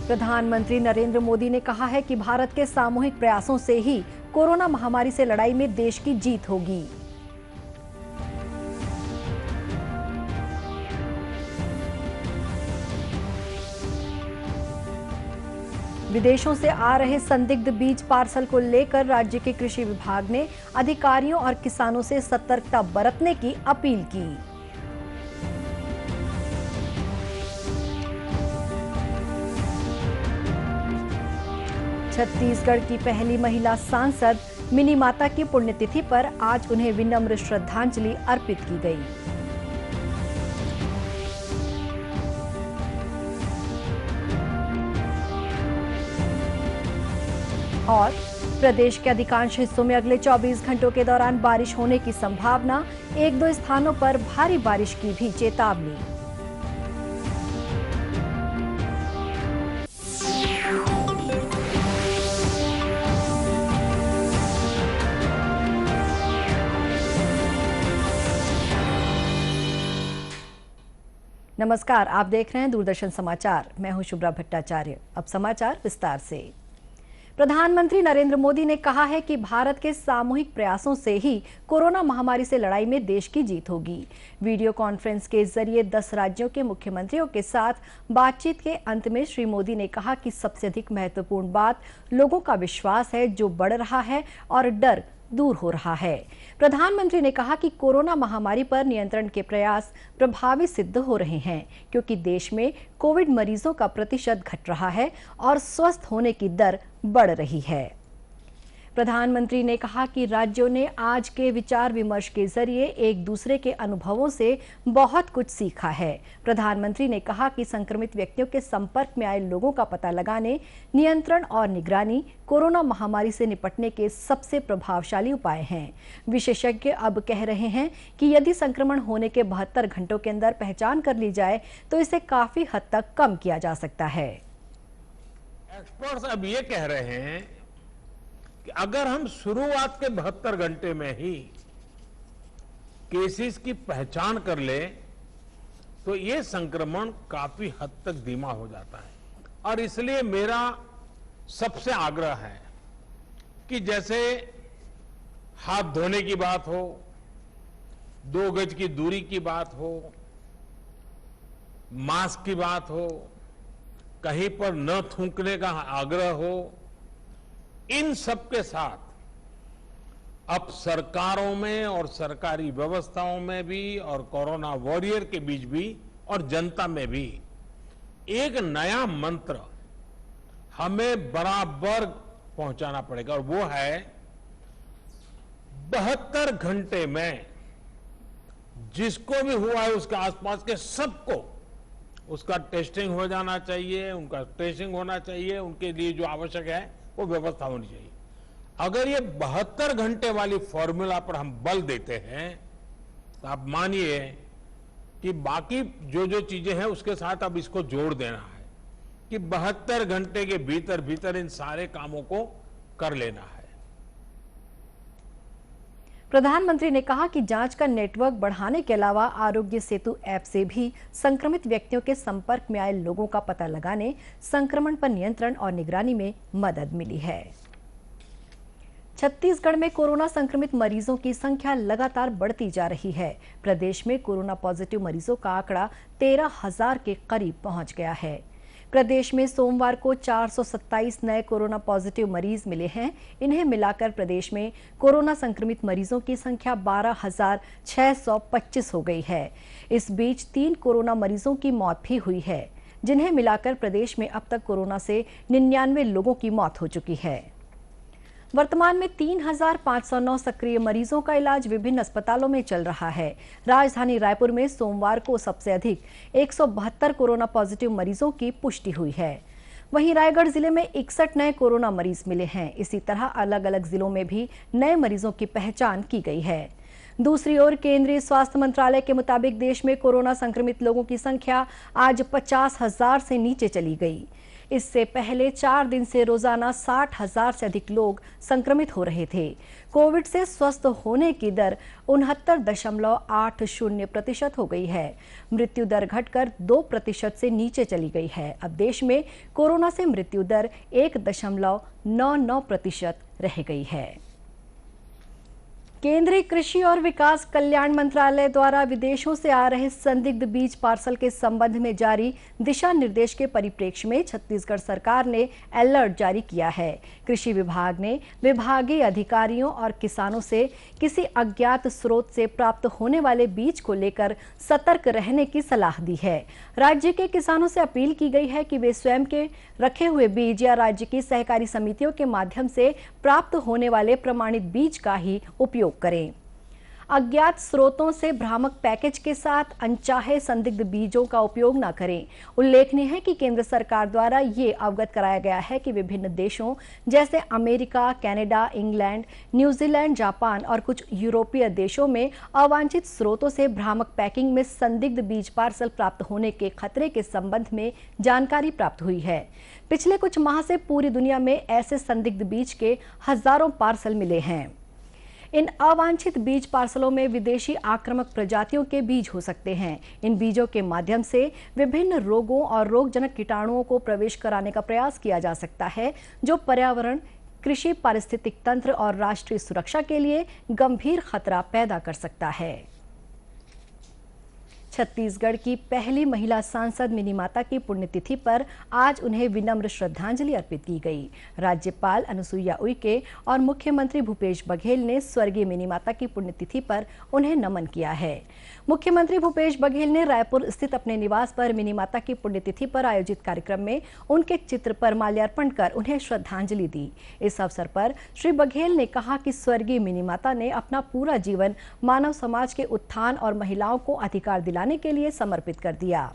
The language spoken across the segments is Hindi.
प्रधानमंत्री नरेंद्र मोदी ने कहा है कि भारत के सामूहिक प्रयासों से ही कोरोना महामारी से लड़ाई में देश की जीत होगी। विदेशों से आ रहे संदिग्ध बीज पार्सल को लेकर राज्य के कृषि विभाग ने अधिकारियों और किसानों से सतर्कता बरतने की अपील की। छत्तीसगढ़ की पहली महिला सांसद मिनी माता की पुण्यतिथि पर आज उन्हें विनम्र श्रद्धांजलि अर्पित की गई। और प्रदेश के अधिकांश हिस्सों में अगले 24 घंटों के दौरान बारिश होने की संभावना, 1-2 स्थानों पर भारी बारिश की भी चेतावनी। नमस्कार, आप देख रहे हैं दूरदर्शन समाचार। मैं हूं शुभ्रा भट्टाचार्य। अब समाचार विस्तार से। प्रधानमंत्री नरेंद्र मोदी ने कहा है कि भारत के सामूहिक प्रयासों से ही कोरोना महामारी से लड़ाई में देश की जीत होगी। वीडियो कॉन्फ्रेंस के जरिए 10 राज्यों के मुख्यमंत्रियों के साथ बातचीत के अंत में श्री मोदी ने कहा कि सबसे अधिक महत्वपूर्ण बात लोगों का विश्वास है, जो बढ़ रहा है और डर दूर हो रहा है। प्रधानमंत्री ने कहा कि कोरोना महामारी पर नियंत्रण के प्रयास प्रभावी सिद्ध हो रहे हैं, क्योंकि देश में कोविड मरीजों का प्रतिशत घट रहा है और स्वस्थ होने की दर बढ़ रही है। प्रधानमंत्री ने कहा कि राज्यों ने आज के विचार विमर्श के जरिए एक दूसरे के अनुभवों से बहुत कुछ सीखा है। प्रधानमंत्री ने कहा कि संक्रमित व्यक्तियों के संपर्क में आए लोगों का पता लगाने, नियंत्रण और निगरानी कोरोना महामारी से निपटने के सबसे प्रभावशाली उपाय हैं। विशेषज्ञ अब कह रहे हैं कि यदि संक्रमण होने के 72 घंटों के अंदर पहचान कर ली जाए तो इसे काफी हद तक कम किया जा सकता है। एक्सपर्ट्स अब ये कह रहे हैं कि अगर हम शुरुआत के 72 घंटे में ही केसेस की पहचान कर ले तो ये संक्रमण काफी हद तक धीमा हो जाता है। और इसलिए मेरा सबसे आग्रह है कि जैसे हाथ धोने की बात हो, 2 गज की दूरी की बात हो, मास्क की बात हो, कहीं पर न थूकने का आग्रह हो, इन सब के साथ अब सरकारों में और सरकारी व्यवस्थाओं में भी और कोरोना वॉरियर के बीच भी और जनता में भी एक नया मंत्र हमें बराबर पहुंचाना पड़ेगा, और वो है 72 घंटे में जिसको भी हुआ है उसके आसपास के सबको उसका टेस्टिंग हो जाना चाहिए, उनका ट्रेसिंग होना चाहिए, उनके लिए जो आवश्यक है वो व्यवस्था होनी चाहिए। अगर ये 72 घंटे वाली फॉर्मूला पर हम बल देते हैं तो आप मानिए कि बाकी जो जो चीजें हैं उसके साथ अब इसको जोड़ देना है कि 72 घंटे के भीतर भीतर इन सारे कामों को कर लेना है। प्रधानमंत्री ने कहा कि जांच का नेटवर्क बढ़ाने के अलावा आरोग्य सेतु ऐप से भी संक्रमित व्यक्तियों के संपर्क में आए लोगों का पता लगाने, संक्रमण पर नियंत्रण और निगरानी में मदद मिली है। छत्तीसगढ़ में कोरोना संक्रमित मरीजों की संख्या लगातार बढ़ती जा रही है। प्रदेश में कोरोना पॉजिटिव मरीजों का आंकड़ा 13,000 के करीब पहुंच गया है। प्रदेश में सोमवार को 427 नए कोरोना पॉजिटिव मरीज मिले हैं। इन्हें मिलाकर प्रदेश में कोरोना संक्रमित मरीजों की संख्या 12,625 हो गई है। इस बीच 3 कोरोना मरीजों की मौत भी हुई है, जिन्हें मिलाकर प्रदेश में अब तक कोरोना से 99 लोगों की मौत हो चुकी है। वर्तमान में 3,509 सक्रिय मरीजों का इलाज विभिन्न अस्पतालों में चल रहा है। राजधानी रायपुर में सोमवार को सबसे अधिक 172 कोरोना पॉजिटिव मरीजों की पुष्टि हुई है। वहीं रायगढ़ जिले में 61 नए कोरोना मरीज मिले हैं। इसी तरह अलग अलग जिलों में भी नए मरीजों की पहचान की गई है। दूसरी ओर केंद्रीय स्वास्थ्य मंत्रालय के मुताबिक देश में कोरोना संक्रमित लोगों की संख्या आज 50,000 से नीचे चली गई। इससे पहले 4 दिन से रोजाना 60,000 से अधिक लोग संक्रमित हो रहे थे। कोविड से स्वस्थ होने की दर 69.80% हो गई है। मृत्यु दर घटकर 2% से नीचे चली गई है। अब देश में कोरोना से मृत्यु दर 1.99% रह गई है। केंद्रीय कृषि और विकास कल्याण मंत्रालय द्वारा विदेशों से आ रहे संदिग्ध बीज पार्सल के संबंध में जारी दिशा निर्देश के परिप्रेक्ष्य में छत्तीसगढ़ सरकार ने अलर्ट जारी किया है। कृषि विभाग ने विभागीय अधिकारियों और किसानों से किसी अज्ञात स्रोत से प्राप्त होने वाले बीज को लेकर सतर्क रहने की सलाह दी है। राज्य के किसानों से अपील की गई है कि वे स्वयं के रखे हुए बीज या राज्य की सहकारी समितियों के माध्यम से प्राप्त होने वाले प्रमाणित बीज का ही उपयोग करें। अज्ञात स्रोतों से भ्रामक पैकेज के साथ अनचाहे संदिग्ध बीजों का उपयोग न करें। उल्लेखनीय है कि केंद्र सरकार द्वारा ये अवगत कराया गया है कि विभिन्न देशों जैसे America, Canada, England, New Zealand, Japan और कुछ यूरोपीय देशों में अवांछित स्रोतों से भ्रामक पैकिंग में संदिग्ध बीज पार्सल प्राप्त होने के खतरे के संबंध में जानकारी प्राप्त हुई है। पिछले कुछ माह से पूरी दुनिया में ऐसे संदिग्ध बीज के हजारों पार्सल मिले हैं। इन अवांछित बीज पार्सलों में विदेशी आक्रामक प्रजातियों के बीज हो सकते हैं। इन बीजों के माध्यम से विभिन्न रोगों और रोगजनक कीटाणुओं को प्रवेश कराने का प्रयास किया जा सकता है, जो पर्यावरण, कृषि, पारिस्थितिक तंत्र और राष्ट्रीय सुरक्षा के लिए गंभीर खतरा पैदा कर सकता है। छत्तीसगढ़ की पहली महिला सांसद मिनीमाता की पुण्यतिथि पर आज उन्हें विनम्र श्रद्धांजलि अर्पित की गई। राज्यपाल अनुसुईया उइके और मुख्यमंत्री भूपेश बघेल ने स्वर्गीय मिनीमाता की पुण्यतिथि पर उन्हें नमन किया है। मुख्यमंत्री भूपेश बघेल ने रायपुर स्थित अपने निवास पर मिनीमाता की पुण्यतिथि पर आयोजित कार्यक्रम में उनके चित्र पर माल्यार्पण कर उन्हें श्रद्धांजलि दी। इस अवसर पर श्री बघेल ने कहा कि स्वर्गीय मिनीमाता ने अपना पूरा जीवन मानव समाज के उत्थान और महिलाओं को अधिकार दिलाने के लिए समर्पित कर दिया।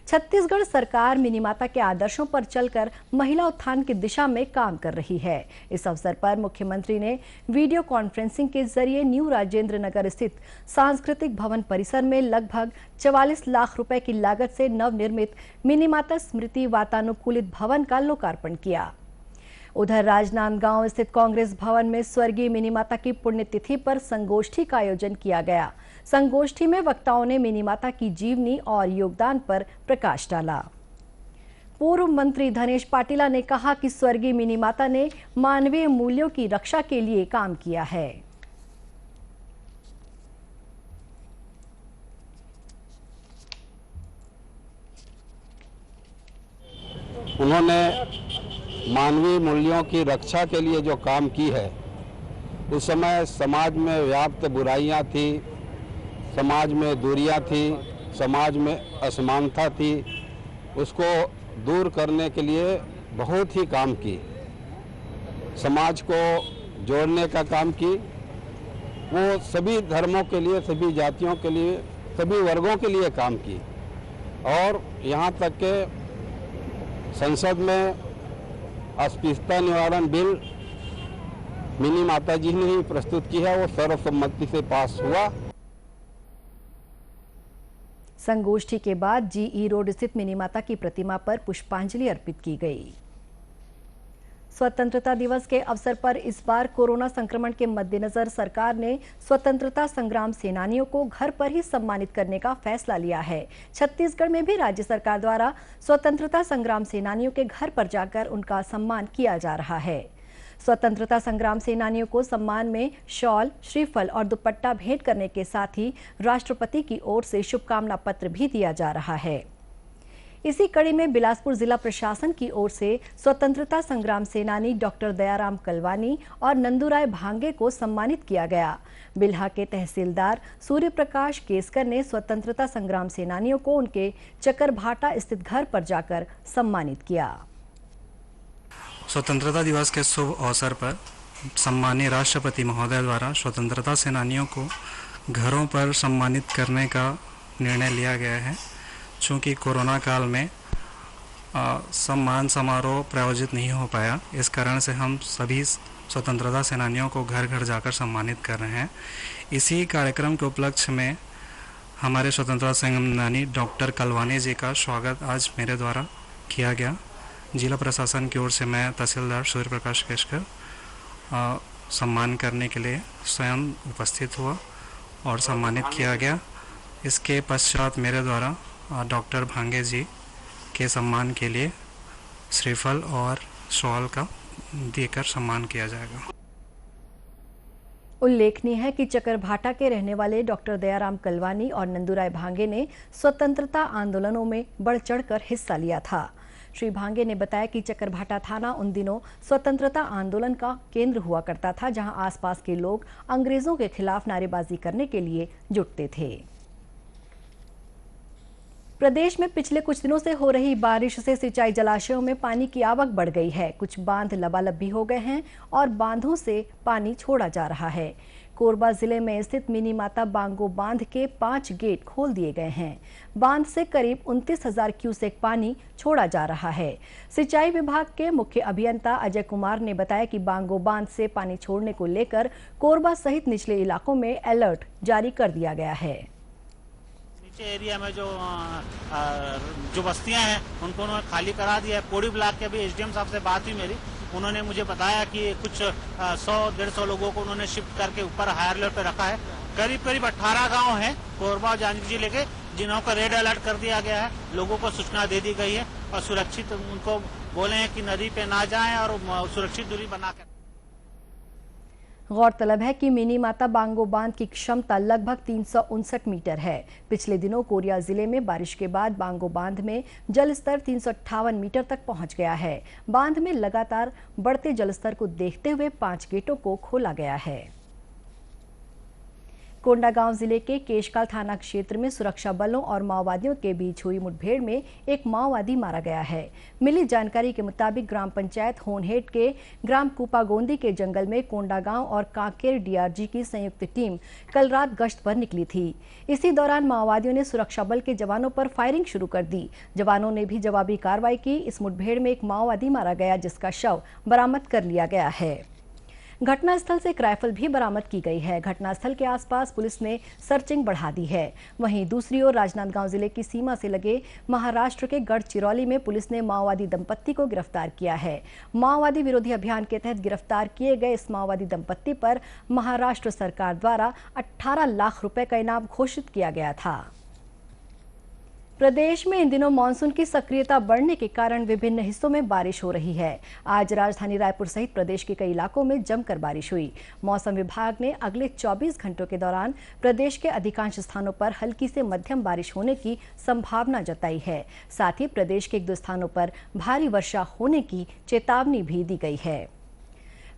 छत्तीसगढ़ सरकार मिनीमाता के आदर्शों पर चलकर महिला उत्थान की दिशा में काम कर रही है। इस अवसर पर मुख्यमंत्री ने वीडियो कॉन्फ्रेंसिंग के जरिए न्यू राजेंद्र नगर स्थित सांस्कृतिक भवन परिसर में लगभग 44 लाख रुपए की लागत से नवनिर्मित मिनीमाता स्मृति वातानुकूलित भवन का लोकार्पण किया। उधर राजनांदगांव स्थित कांग्रेस भवन में स्वर्गीय मिनीमाता की पुण्यतिथि पर संगोष्ठी का आयोजन किया गया। संगोष्ठी में वक्ताओं ने मिनीमाता की जीवनी और योगदान पर प्रकाश डाला। पूर्व मंत्री धनेश पाटिला ने कहा कि स्वर्गीय मिनीमाता ने मानवीय मूल्यों की रक्षा के लिए काम किया है। उन्होंने मानवीय मूल्यों की रक्षा के लिए जो काम की है, उस समय समाज में व्याप्त बुराइयां थी, समाज में दूरियां थी, समाज में असमानता थी, उसको दूर करने के लिए बहुत ही काम की। समाज को जोड़ने का काम की। वो सभी धर्मों के लिए, सभी जातियों के लिए, सभी वर्गों के लिए काम की। और यहाँ तक के संसद में अस्पृश्यता निवारण बिल मिनी माता जी ने ही प्रस्तुत की है, वो सर्वसम्मति से पास हुआ। संगोष्ठी के बाद जीई रोड स्थित मिनीमाता की प्रतिमा पर पुष्पांजलि अर्पित की गई। स्वतंत्रता दिवस के अवसर पर इस बार कोरोना संक्रमण के मद्देनजर सरकार ने स्वतंत्रता संग्राम सेनानियों को घर पर ही सम्मानित करने का फैसला लिया है। छत्तीसगढ़ में भी राज्य सरकार द्वारा स्वतंत्रता संग्राम सेनानियों के घर पर जाकर उनका सम्मान किया जा रहा है। स्वतंत्रता संग्राम सेनानियों को सम्मान में शॉल, श्रीफल और दुपट्टा भेंट करने के साथ ही राष्ट्रपति की ओर से शुभकामना पत्र भी दिया जा रहा है। इसी कड़ी में बिलासपुर जिला प्रशासन की ओर से स्वतंत्रता संग्राम सेनानी डॉक्टर दयाराम कलवानी और नंदूराय भांगे को सम्मानित किया गया। बिल्हा के तहसीलदार सूर्य प्रकाश केसकर ने स्वतंत्रता संग्राम सेनानियों को उनके चकरभाटा स्थित घर पर जाकर सम्मानित किया। स्वतंत्रता दिवस के शुभ अवसर पर सम्मानीय राष्ट्रपति महोदय द्वारा स्वतंत्रता सेनानियों को घरों पर सम्मानित करने का निर्णय लिया गया है। चूँकि कोरोना काल में सम्मान समारोह प्रायोजित नहीं हो पाया, इस कारण से हम सभी स्वतंत्रता सेनानियों को घर घर जाकर सम्मानित कर रहे हैं। इसी कार्यक्रम के उपलक्ष्य में हमारे स्वतंत्रता सेनानी डॉक्टर कलवानी जी का स्वागत आज मेरे द्वारा किया गया। जिला प्रशासन की ओर से मैं तहसीलदार सूर्य प्रकाश केशकर सम्मान करने के लिए स्वयं उपस्थित हुआ और सम्मानित किया गया। इसके पश्चात मेरे द्वारा डॉक्टर भांगे जी के सम्मान के लिए श्रीफल और शॉल का देकर सम्मान किया जाएगा। उल्लेखनीय है कि चकरभाटा के रहने वाले डॉक्टर दयाराम कलवानी और नंदूराय भांगे ने स्वतंत्रता आंदोलनों में बढ़ चढ़कर हिस्सा लिया था। श्री भांगे ने बताया कि चकरभाटा थाना उन दिनों स्वतंत्रता आंदोलन का केंद्र हुआ करता था, जहां आसपास के लोग अंग्रेजों के खिलाफ नारेबाजी करने के लिए जुटते थे। प्रदेश में पिछले कुछ दिनों से हो रही बारिश से सिंचाई जलाशयों में पानी की आवक बढ़ गई है। कुछ बांध लबालब भी हो गए हैं और बांधों से पानी छोड़ा जा रहा है। कोरबा जिले में स्थित मिनी माता बांगो बांध के 5 गेट खोल दिए गए हैं। बांध से करीब 29,000 क्यूसेक पानी छोड़ा जा रहा है। सिंचाई विभाग के मुख्य अभियंता अजय कुमार ने बताया कि बांगो बांध से पानी छोड़ने को लेकर कोरबा सहित निचले इलाकों में अलर्ट जारी कर दिया गया है। नीचे एरिया में जो बस्तियां हैं उनको उन्होंने खाली करा दिया है। पोड़ी ब्लॉक के भी एसडीएम साहब से बात हुई मेरी, उन्होंने मुझे बताया कि कुछ 100-150 लोगों को उन्होंने शिफ्ट करके ऊपर हायर लेवल पे रखा है। करीब 18 गांव हैं कोरबा और जांजगीर जिले के, जिन्हों का रेड अलर्ट कर दिया गया है। लोगों को सूचना दे दी गई है और सुरक्षित उनको बोले हैं कि नदी पे ना जाएं और सुरक्षित दूरी बनाकर। गौरतलब है कि मिनी माता बांगो बांध की क्षमता लगभग 359 मीटर है। पिछले दिनों कोरिया जिले में बारिश के बाद बांगो बांध में जलस्तर 358 मीटर तक पहुंच गया है। बांध में लगातार बढ़ते जलस्तर को देखते हुए 5 गेटों को खोला गया है। कोंडागांव जिले के केशकाल थाना क्षेत्र में सुरक्षा बलों और माओवादियों के बीच हुई मुठभेड़ में एक माओवादी मारा गया है। मिली जानकारी के मुताबिक ग्राम पंचायत होनहेट के ग्राम कुपागोंदी के जंगल में कोंडागांव और कांकेर डीआरजी की संयुक्त टीम कल रात गश्त पर निकली थी। इसी दौरान माओवादियों ने सुरक्षा बल के जवानों पर फायरिंग शुरू कर दी। जवानों ने भी जवाबी कार्रवाई की। इस मुठभेड़ में एक माओवादी मारा गया, जिसका शव बरामद कर लिया गया है। घटनास्थल से एक राइफल भी बरामद की गई है। घटनास्थल के आसपास पुलिस ने सर्चिंग बढ़ा दी है। वहीं दूसरी ओर राजनांदगांव जिले की सीमा से लगे महाराष्ट्र के गढ़चिरौली में पुलिस ने माओवादी दंपत्ति को गिरफ्तार किया है। माओवादी विरोधी अभियान के तहत गिरफ्तार किए गए इस माओवादी दंपत्ति पर महाराष्ट्र सरकार द्वारा 18 लाख रुपए का इनाम घोषित किया गया था। प्रदेश में इन दिनों मानसून की सक्रियता बढ़ने के कारण विभिन्न हिस्सों में बारिश हो रही है। आज राजधानी रायपुर सहित प्रदेश के कई इलाकों में जमकर बारिश हुई। मौसम विभाग ने अगले 24 घंटों के दौरान प्रदेश के अधिकांश स्थानों पर हल्की से मध्यम बारिश होने की संभावना जताई है। साथ ही प्रदेश के 1-2 स्थानों पर भारी वर्षा होने की चेतावनी भी दी गई है।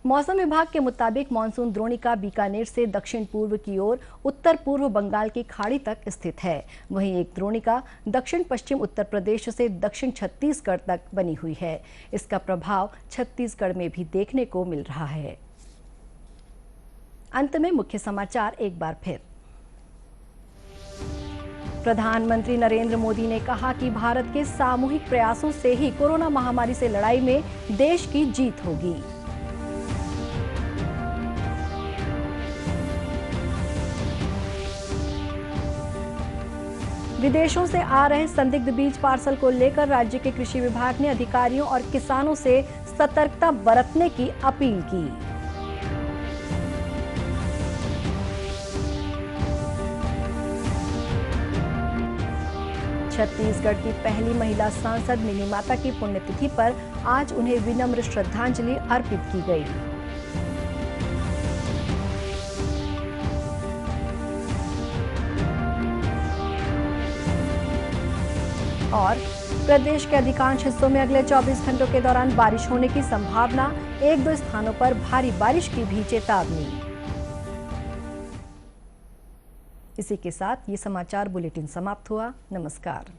मौसम विभाग के मुताबिक मानसून द्रोणिका बीकानेर से दक्षिण पूर्व की ओर उत्तर पूर्व बंगाल की खाड़ी तक स्थित है। वहीं एक द्रोणिका दक्षिण पश्चिम उत्तर प्रदेश से दक्षिण छत्तीसगढ़ तक बनी हुई है। इसका प्रभाव छत्तीसगढ़ में भी देखने को मिल रहा है। अंत में मुख्य समाचार एक बार फिर। प्रधानमंत्री नरेंद्र मोदी ने कहा कि भारत के सामूहिक प्रयासों से ही कोरोना महामारी से लड़ाई में देश की जीत होगी। विदेशों से आ रहे संदिग्ध बीज पार्सल को लेकर राज्य के कृषि विभाग ने अधिकारियों और किसानों से सतर्कता बरतने की अपील की। छत्तीसगढ़ की पहली महिला सांसद मिनी माता की पुण्यतिथि पर आज उन्हें विनम्र श्रद्धांजलि अर्पित की गई। और प्रदेश के अधिकांश हिस्सों में अगले 24 घंटों के दौरान बारिश होने की संभावना, 1-2 स्थानों पर भारी बारिश की भी चेतावनी। इसी के साथ ये समाचार बुलेटिन समाप्त हुआ। नमस्कार।